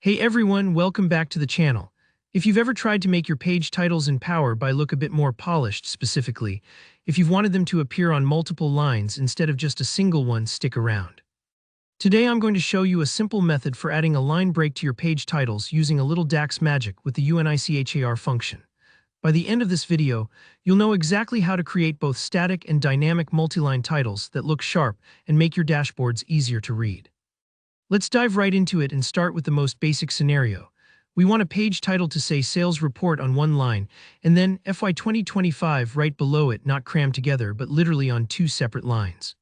Hey everyone, welcome back to the channel. If you've ever tried to make your page titles in Power BI look a bit more polished, specifically, if you've wanted them to appear on multiple lines instead of just a single one, stick around. Today I'm going to show you a simple method for adding a line break to your page titles using a little DAX magic with the UNICHAR function. By the end of this video, you'll know exactly how to create both static and dynamic multi-line titles that look sharp and make your dashboards easier to read. Let's dive right into it and start with the most basic scenario. We want a page title to say Sales Report on one line, and then FY 2025 right below it, not crammed together, but literally on two separate lines.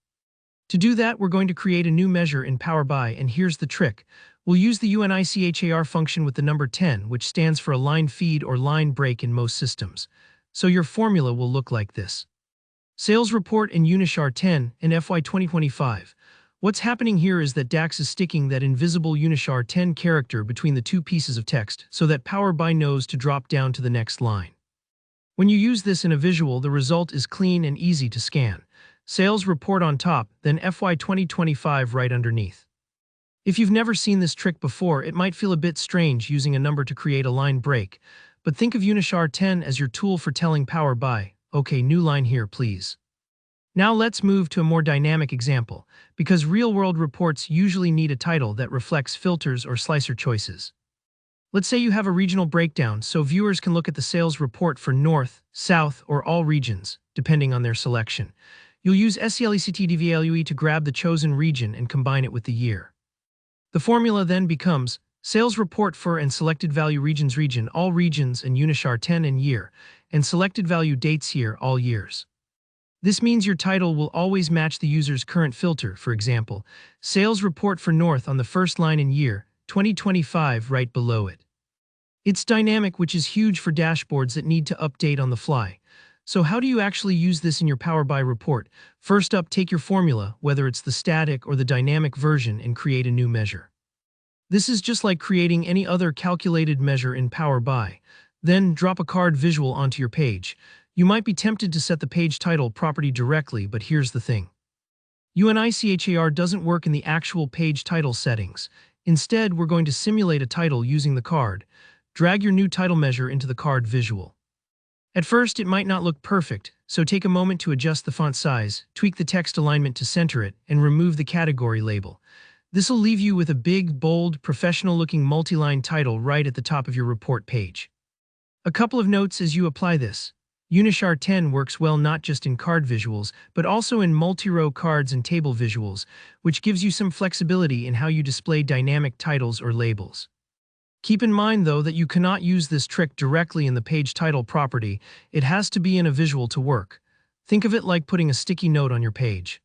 To do that, we're going to create a new measure in Power BI, and here's the trick. We'll use the UNICHAR function with the number 10, which stands for a line feed or line break in most systems. So your formula will look like this. Sales Report in UNICHAR 10 in FY 2025. What's happening here is that DAX is sticking that invisible UNICHAR 10 character between the two pieces of text so that Power BI knows to drop down to the next line. When you use this in a visual, the result is clean and easy to scan. Sales Report on top, then FY 2025 right underneath. If you've never seen this trick before, it might feel a bit strange using a number to create a line break, but think of UNICHAR 10 as your tool for telling Power BI, okay, new line here, please. Now let's move to a more dynamic example, because real-world reports usually need a title that reflects filters or slicer choices. Let's say you have a regional breakdown so viewers can look at the sales report for North, South, or all regions, depending on their selection. You'll use SELECTDVALUE to grab the chosen region and combine it with the year. The formula then becomes Sales Report for and Selected Value Regions region, all regions, and UNICHAR 10 and year, and Selected Value Dates here, all years. This means your title will always match the user's current filter, for example, Sales Report for North on the first line in year, 2025 right below it. It's dynamic, which is huge for dashboards that need to update on the fly. So how do you actually use this in your Power BI report? First up, take your formula, whether it's the static or the dynamic version, and create a new measure. This is just like creating any other calculated measure in Power BI. Then drop a card visual onto your page. You might be tempted to set the page title property directly, but here's the thing. UNICHAR doesn't work in the actual page title settings. Instead, we're going to simulate a title using the card. Drag your new title measure into the card visual. At first, it might not look perfect, so take a moment to adjust the font size, tweak the text alignment to center it, and remove the category label. This'll leave you with a big, bold, professional-looking multi-line title right at the top of your report page. A couple of notes as you apply this. UNICHAR 10 works well not just in card visuals, but also in multi-row cards and table visuals, which gives you some flexibility in how you display dynamic titles or labels. Keep in mind, though, that you cannot use this trick directly in the page title property. It has to be in a visual to work. Think of it like putting a sticky note on your page.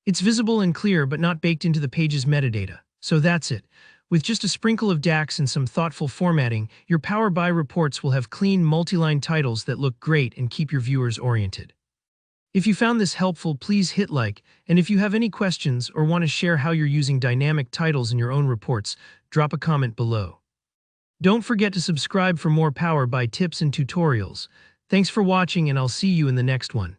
It's visible and clear, but not baked into the page's metadata. So that's it. With just a sprinkle of DAX and some thoughtful formatting, your Power BI reports will have clean multi-line titles that look great and keep your viewers oriented. If you found this helpful, please hit like, and if you have any questions or want to share how you're using dynamic titles in your own reports, drop a comment below. Don't forget to subscribe for more Power BI tips and tutorials. Thanks for watching, and I'll see you in the next one.